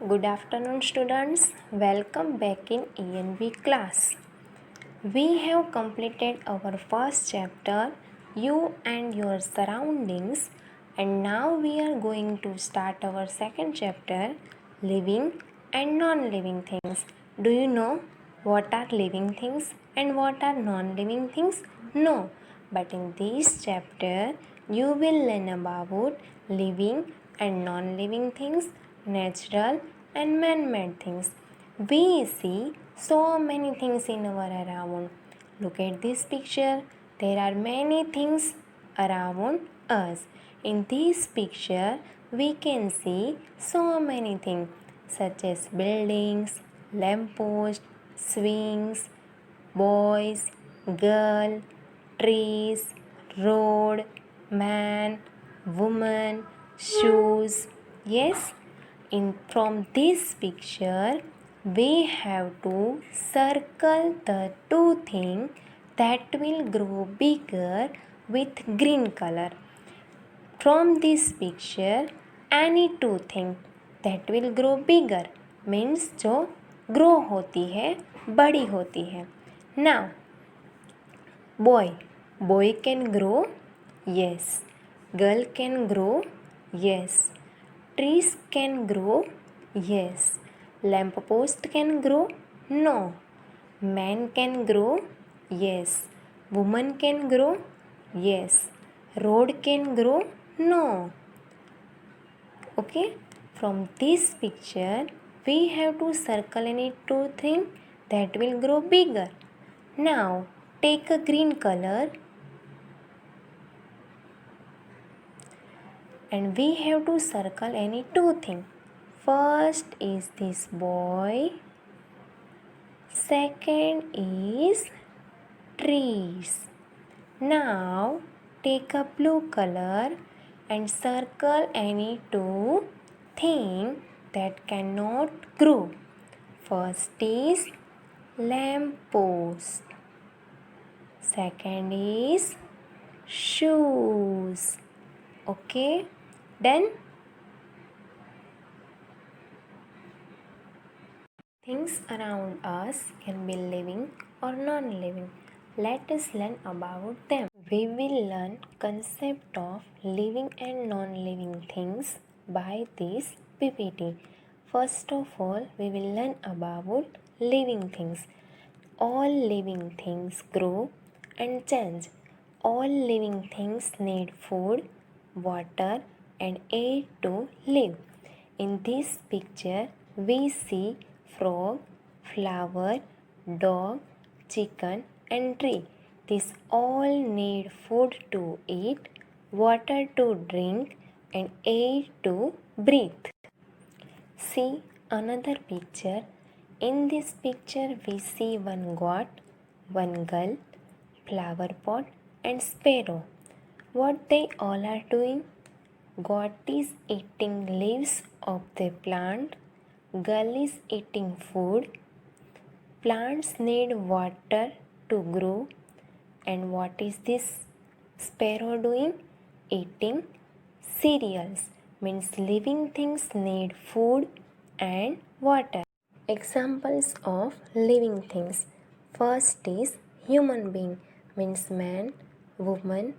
Good afternoon, students. Welcome back in ENV class. We have completed our first chapter, You and Your Surroundings, and now we are going to start our second chapter, Living and Non-Living Things. Do you know what are living things and what are non-living things? No, but in this chapter, you will learn about living and non-living things, natural and man-made things. We see so many things in our around. Look at this picture. There are many things around us. In this picture, we can see so many things such as buildings, lampposts, swings, boys, girl, trees, road, man, woman, shoes. Yes, in from this picture we have to circle the two things that will grow bigger with green color. From this picture any two things that will grow bigger means जो grow होती है बड़ी होती है. Now boy can grow, yes. Girl can grow, yes. Trees can grow, yes. Lamp post can grow, no. Man can grow, yes. Woman can grow, yes. Road can grow, no. Okay, from this picture we have to circle any two things that will grow bigger. Now take a green color and we have to circle any two things. First is this boy, second is trees. Now take a blue color and circle any two things that cannot grow. First is lamp post, second is shoes. Okay, then things around us can be living or non-living. Let us learn about them. We will learn concept of living and non-living things by this PPT. First of all, we will learn about living things. All living things grow and change. All living things need food, water, and air to live. In this picture, we see frog, flower, dog, chicken, and tree. These all need food to eat, water to drink, and air to breathe. See another picture. In this picture, we see one goat, one gull, flower pot, and sparrow. What they all are doing? Goat is eating leaves of the plant. Gull is eating food. Plants need water to grow. And what is this sparrow doing? Eating cereals. Means living things need food and water. Examples of living things. First is human being. Means man, woman,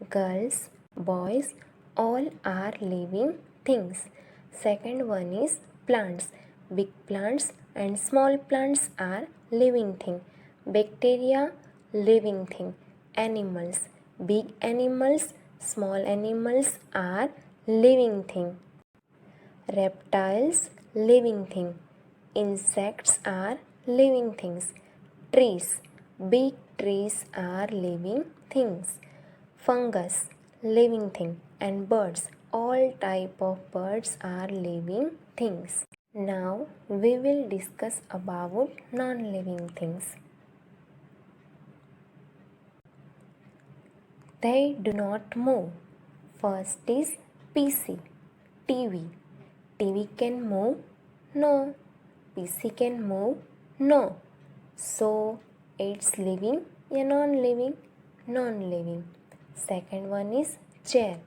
girls, boys, all are living things. Second one is plants. Big plants and small plants are living thing. Bacteria, living thing. Animals. Big animals, small animals are living thing. Reptiles, living thing. Insects are living things. Trees, big trees are living things. Fungus, living thing. And birds, all type of birds are living things. Now we will discuss about non-living things. They do not move. First is PC, TV. TV can move? No. PC can move? No. So it's living or non-living? Non-living. Second one is chair.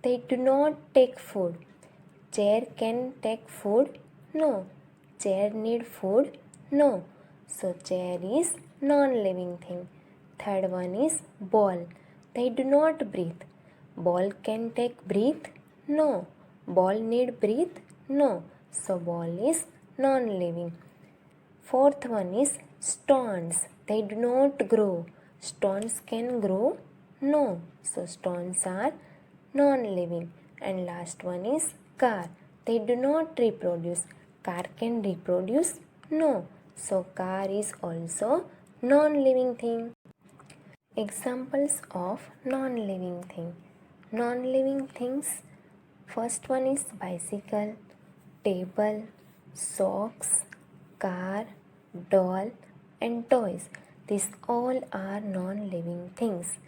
They do not take food. Chair can take food? No. Chair need food? No. So chair is non-living thing. Third one is ball. They do not breathe. Ball can take breath? No. Ball need breathe? No. So ball is non-living. Fourth one is stones. They do not grow. Stones can grow? No. So stones are non-living. And last one is car. They do not reproduce. Car can reproduce? No. So car is also non-living thing. Examples of non-living thing. Non-living things. First one is bicycle, table, socks, car, doll, and toys. These all are non-living things.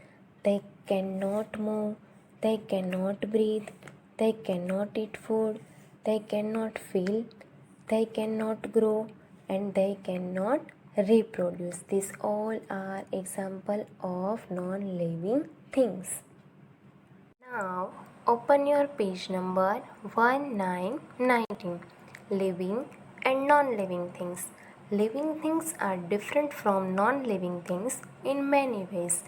They cannot move, they cannot breathe, they cannot eat food, they cannot feel, they cannot grow, and they cannot reproduce. These all are example of non-living things. Now open your page number 1919. Living and non-living things. Living things are different from non-living things in many ways.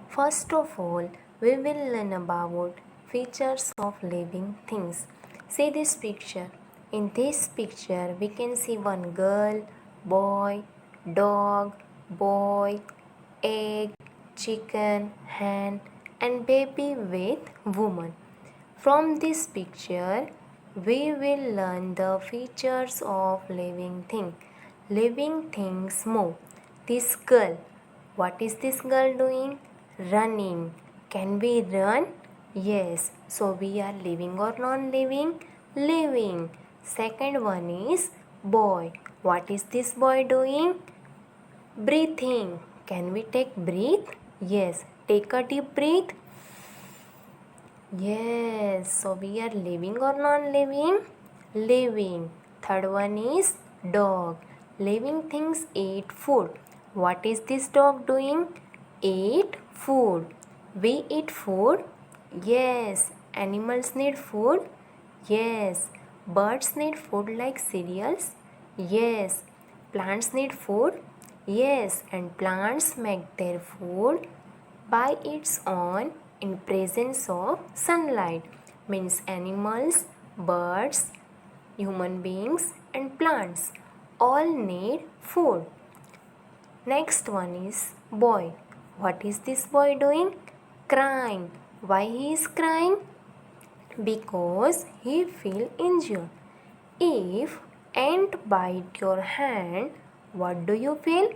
First of all, we will learn about features of living things. See this picture. In this picture, we can see one girl, boy, dog, boy, egg, chicken, hen, and baby with woman. From this picture, we will learn the features of living thing. Living things move. This girl, what is this girl doing? Running. Can we run? Yes. So we are living or non-living? Living. Second one is boy. What is this boy doing? Breathing. Can we take breath? Yes. Take a deep breath. Yes. So we are living or non-living? Living. Third one is dog. Living things eat food. What is this dog doing? Eat food. We eat food? Yes. Animals need food? Yes. Birds need food like cereals? Yes. Plants need food? Yes. And plants make their food by its own in presence of sunlight. Means animals, birds, human beings and plants all need food. Next one is boy. What is this boy doing? Crying. Why he is crying? Because he feel injured. If ant bite your hand, what do you feel?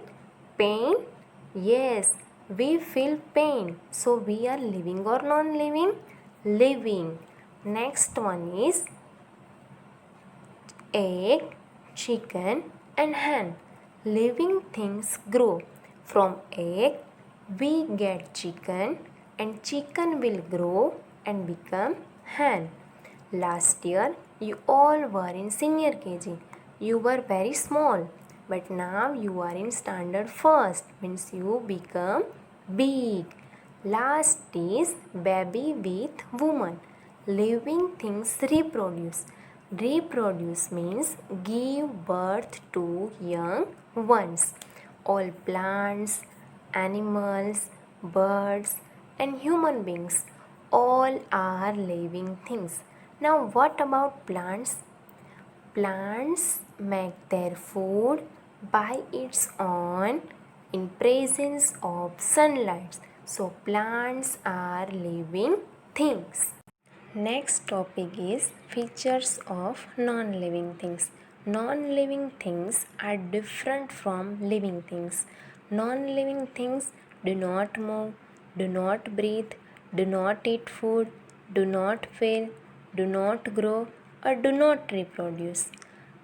Pain? Yes, we feel pain. So we are living or non-living? Living. Next one is egg, chicken and hen. Living things grow. From egg we get chicken and chicken will grow and become hen. Last year you all were in senior KG. You were very small, but now you are in standard first, means you become big. Last is baby with woman. Living things reproduce. Reproduce means give birth to young ones. All plants, animals, birds, and human beings all are living things. Now, what about plants? Plants make their food by its own in presence of sunlight. So, plants are living things. Next topic is features of non-living things. Non-living things are different from living things. Non-living things do not move, do not breathe, do not eat food, do not fail, do not grow, or do not reproduce.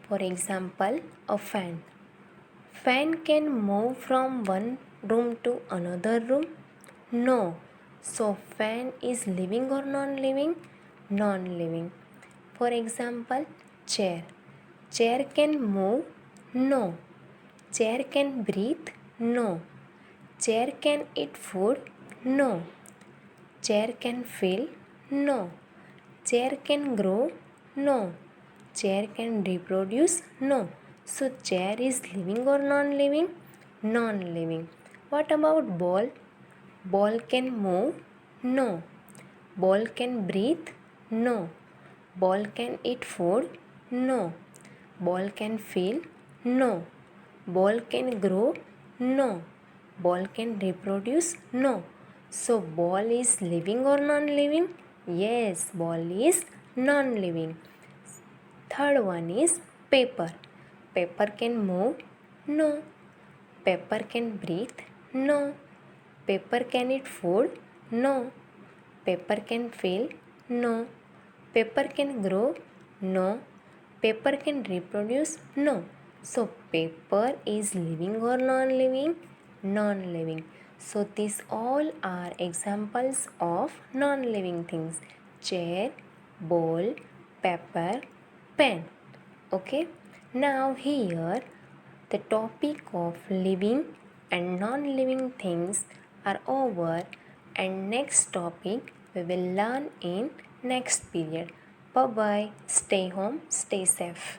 For example, a fan. Fan can move from one room to another room? No. So fan is living or non-living? Non-living. For example, chair. Chair can move? No. Chair can breathe? No. Chair can eat food? No. Chair can feel? No. Chair can grow? No. chair can reproduce? No. So chair is living or non-living? Non-living. What about ball? Ball can move? No. Ball can breathe? No. Ball can eat food? No. Ball can feel? No. Ball can grow? No. Ball can reproduce? No. So ball is living or non-living? Yes, ball is non-living. Third one is paper. Paper can move? No. Paper can breathe? No. Paper can eat food? No. Paper can feel? No. Paper can grow? No. Paper can reproduce? No. So paper is living or non-living? Non-living. So these all are examples of non-living things. Chair, bowl, paper, pen. Okay. Now here the topic of living and non-living things are over, and next topic we will learn in next period. Bye bye. Stay home, stay safe.